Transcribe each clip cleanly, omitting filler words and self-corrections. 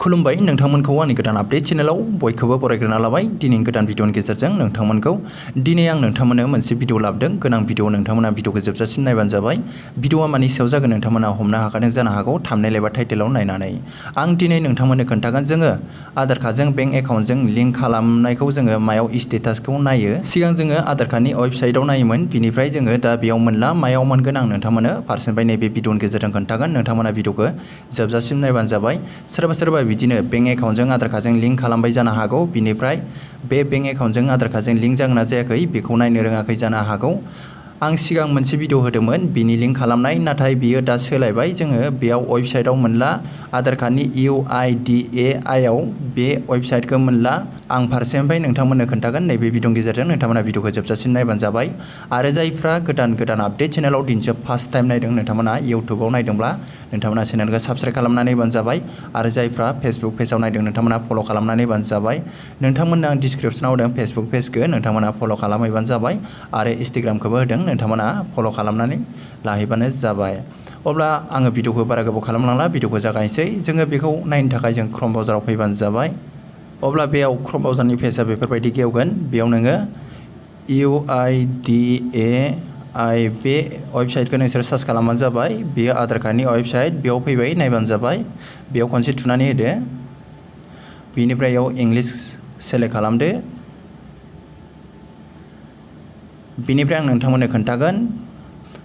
खुलुमबाय नोंथांमोनखौ आंनि गोदान आपडेट चेनेलाव बयखौबो बरायग्रोना लाबाय। दिनै गोदान भिडिअनि गेजेरजों नोंथांमोनखौ दिनै आं नोंथांमोननो मोनसे भिडिअ लाबोदों। गोनां भिडिअ नोंथांमोना भिडिअखौ जोबजासिम नायबानो जाबाय। भिडिअआ मानि सायाव जागोन नोंथांमोना हमनो हाखादों जानो हागौ थाम्बनेल एबा टाइटेलाव नायनानै। आं दिनै नोंथांमोननो खोन्थागोन जोङो आधार कार्डजों बेंक एकाउन्टजों लिंक खालामनायखौ जोङो मायाव स्टेटासखौ नायो। सिगां जोङो आधार कार्डनि वेबसाइटआव नायोमोन, बिनिफ्राय जोङो दा बेयाव मोनला मायाव मोनगोन आं नोंथांमोननो फारसेनिफ्राय नैबे भिडिअनि गेजेरजों खोन्थागोन। नोंथांमोना भिडिअखौ जोबजासिम नायबानो जाबाय। सोरबा बिदिनो बेंक एकाउन्टजों आधार कार्डजों लिंक खालामबाय जानो हागौ, बिनिफ्राय बे बेंक एकाउन्टजों आधार कार्डजों लिंक जागोन ना जायाखै बेखौ नायनो रोङाखै जानो हागौ। आं सिगां मोनसे भिडिअ होदोंमोन बिनि लिंक खालामनाय, नाथाय बियो दा सोलायबाय। जोङो बेयाव वेबसाइटआव मोनला, आधार कार्डनि UIDAI आव बे वेबसाइटखौ मोनला। आं फारसेनिफ्राय नोंथांमोननो खोन्थागोन नैबे भिडिअनि गेजेरजों। नोंथांमोना भिडिअखौ जोबजासिम नायबानो जाबाय। आरो जायफ्रा गोदान आपडेट चेनेलाव दिनैसो फार्स्ट टाइम नायदों, नोंथांमोना इउटुबाव नायदोंब्ला नोंथांमोना चेनेलखौ साबस्क्राइब खालामनानै होबानो जाबाय। आरो जायफ्रा फेसबुक पेजाव नायदों नोंथांमोना फल' खालामनानै होबानो जाबाय। नोंथांमोननो आं डिसक्रिपसनाव होदों फेसबुक पेजखौ, नोंथांमोना फल' खालामहैबानो जाबाय। आरो इन्स्टाग्रामखौबो होदों, नोंथांमोना फल' खालामनानै लाहैबानो जाबाय। अब्ला आङो भिडिअखौ बारा गोबाव खालामलांला, भिडिअखौ जागायनोसै। जोङो बेखौ नायनो थाखाय जों क्रोम ब्राउजाराव फैबानो जाबाय। अब्ला बेयाव क्रोम ब्राउजारनि पेजआ बेफोरबायदि गेवगोन। बेयाव नोङो UIDAI बे वेबसाइटखौ नोंसोर सार्च खालामबानो जाबाय। बेयो आधार कार्डनि वेबसाइट, बेयाव फैबाय नायबानो जाबाय। बेयाव खनसे थुनानै होदो, बिनिफ्राय बेयाव इंलिश सेलेक्ट खालामदो। बिनिफ्राय आं नोंथांमोननो खोन्थागोन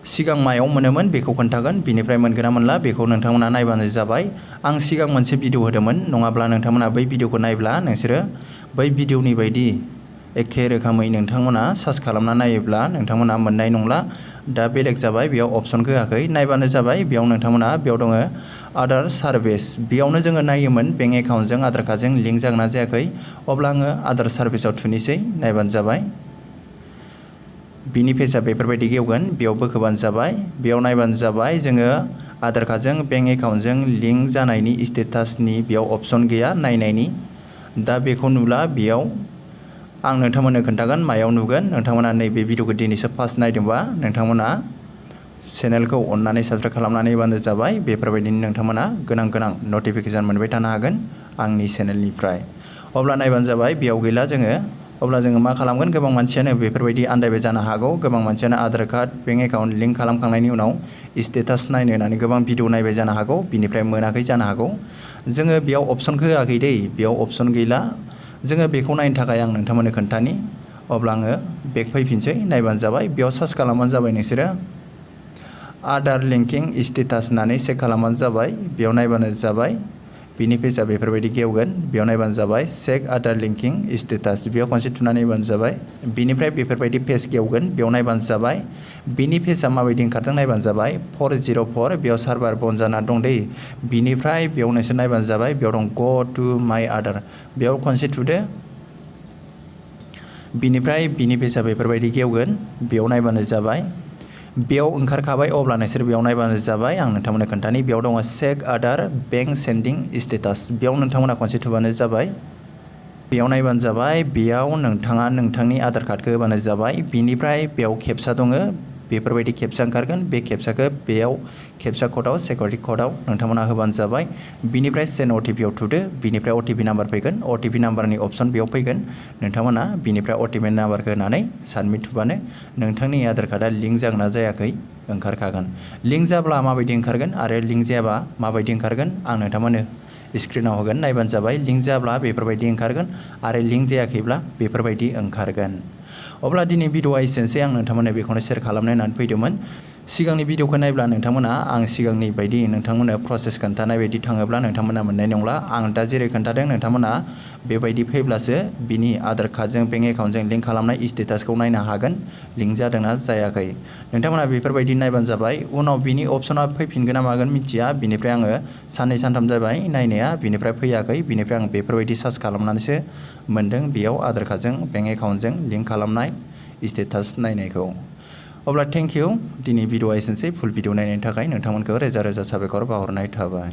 सिगां मायाव मोनोमोन बेखौ खोन्थागोन, बिनिफ्राय मोनगोन ना मोनला बेखौ नोंथांमोना नायबानो जाबाय। आं सिगां मोनसे भिडिअ होदोंमोन, नङाब्ला नोंथांमोना बै भिडिअखौ नायब्ला नोंसोरो बै भिडिअनि बायदि एखे रोखोमै नोंथांमोना सार्च खालामना नायोब्ला नोंथांमोना मोननाय नंला। दा बेलेग जाबाय, बेयाव अपसनखौ होआखै, नायबानो जाबाय। बेयाव नोंथांमोना बेयाव दङ आधार सार्भिस, बेयावनो जोङो नायोमोन बेंक एकाउन्टजों आधार कार्डजों लिंक जागोन ना जायाखै। अब्ला आङो आधार सार्भिसाव थुनोसै, नायबानो जाबाय। बिनि पेजआ बेफोरबायदि गेवगोन, बेयाव बोखोबानो जाबाय। बेयाव नायबानो जाबाय जोङो आधार कार्डजों बेंक एकाउन्टजों लिंक जानायनि स्टेटासनि बेयाव अपसन गैया नायनायनि। दा बेखौ नुला बेयाव। आं नोंथांमोननो खोन्थागोन मायाव नुगोन। नोंथांमोना नैबे भिडिअखौ दिनैसो फार्स्ट नायदोंबा नोंथांमोना चेनेलखौ अननानै साबस्क्राइब खालामनानै होबानो जाबाय। बेफोरबायदिनो नोंथांमोना गोनां नटिफिकेसन मोनबाय थानो हागोन आंनि चेनेलनिफ्राय। अब्ला नायबानो जाबाय, बेयाव गैला जोङो। अब्ला जोङो मा खालामगोन, गोबां मानसियानो बेफोरबायदि आन्दायबाय जानो हागौ। गोबां मानसियानो Aadhaar card bank account link खालामखांनायनि उनाव स्टेटास नायनो होननानै गोबां भिडिअ नायबाय जानो हागौ, बिनिफ्राय मोनाखै जानो हागौ। जोङो बेयाव अपसनखौ होआखै दै, बेयाव अपसन गैला। जोङो बेखौ नायनो थाखाय आं नोंथांमोननो खोन्थानि। अब्ला आङो बेक फैफिनसै, नायबानो जाबाय। बेयाव सार्च खालामबानो जाबाय नोंसोरो आधार लिंकिं स्टेटास होननानै चेक खालामबानो जाबाय। बेयाव नायबानो जाबाय। बिनि पेजआ बेफोरबायदि गेवगोन, बेयाव नायबानो जाबाय चेक आधार लिंकिं स्टेटास, बेयाव खनसे थुनानै होबानो जाबाय। बिनिफ्राय बेफोरबायदि पेज गेवगोन, बेयाव नायबानो जाबाय। बिनि पेजआ माबायदि ओंखारदों नायबानो जाबाय। 404 बेयाव सार्भार बन्द जाना दं दै। बिनिफ्राय बेयाव नोंसोर नायबानो जाबाय, बेयाव दं गो टु माय आधार, बेयाव खनसे थुदो। बिनिफ्राय बिनि पेजआ बेफोरबायदि गेवगोन, बेयाव नायबानो जाबाय। बेयाव ओंखारखाबाय, अब्ला नोंसोर बेयाव नायबानो जाबाय। आं नोंथांमोननो खोन्थानि, बेयाव दङ चेक आधार बेंक सेन्डिं स्टेटास, बेयाव नोंथांमोना खनसे थुबानो जाबाय। बेयाव नायबानो जाबाय। बेयाव नोंथाङा नोंथांनि आधार कार्डखौ होबानो जाबाय। बिनिफ्राय बेयाव केपचा दङ, बेफोरबायदि केपचा ओंखारगोन। बे केपचाखौ बेयाव केपचा क'डआव सिकिउरिटि क'डआव नोंथांमोना होबानो जाबाय। बिनिफ्राय सेन्ड OTP आव थुदो, बिनिफ्राय OTP नाम्बार फैगोन, OTP नाम्बारनि अपसन बेयाव फैगोन। नोंथांमोना बिनिफ्राय OTP नाम्बारखौ होनानै साबमिट थुबानो नोंथांनि आधार कार्डआ लिंक जागोन ना जायाखै ओंखारखागोन। लिंक जाब्ला माबायदि ओंखारगोन आरो लिंक जायाबा माबायदि ओंखारगोन आं नोंथांमोननो स्क्रिनाव होगोन, नायबानो जाबाय। लिंक जाब्ला बेफोरबायदि ओंखारगोन आरो लिंक जायाखैब्ला बेफोरबायदि ओंखारगोन। अब्ला दिनै भिडिअआ एसेनोसै, आं नोंथांमोननो बेखौनो शेयार खालामनो होननानै फैदोंमोन। सिगांनि भिडिअखौ नायब्ला नोंथांमोना आं सिगांनि बायदि नोंथांमोननो प्रसेस खोन्थानाय बायदि थाङोब्ला नोंथांमोना मोननाय नंला। आं दा जेरै खोन्थादों नोंथांमोना बेबायदि फैब्लासो बिनि आधार कार्डजों बेंक एकाउन्टजों लिंक खालामनाय स्टेटासखौ नायनो हागोन, लिंक जादोंना जायाखै। नोंथांमोना बेफोरबायदि नायबानो जाबाय। उनाव बिनि अपसना फैफिनगोन ना मागोन मिथिया। बिनिफ्राय आङो साननै सानथाम जाबाय नायनाया, बिनिफ्राय फैयाखै। बिनिफ्राय आं बेफोरबायदि सार्च खालामनानैसो मोनदों बेयाव आधार कार्डजों बेंक एकाउन्टजों लिंक खालामनाय स्टेटास नायनायखौ। अब्ला थेंक इउ, दिनै भिडिअआ एसेनोसै। फुल भिडिअ नायनायनि थाखाय नोंथांमोनखौ रोजा रोजा साबायखर बावहरनाय थाबाय।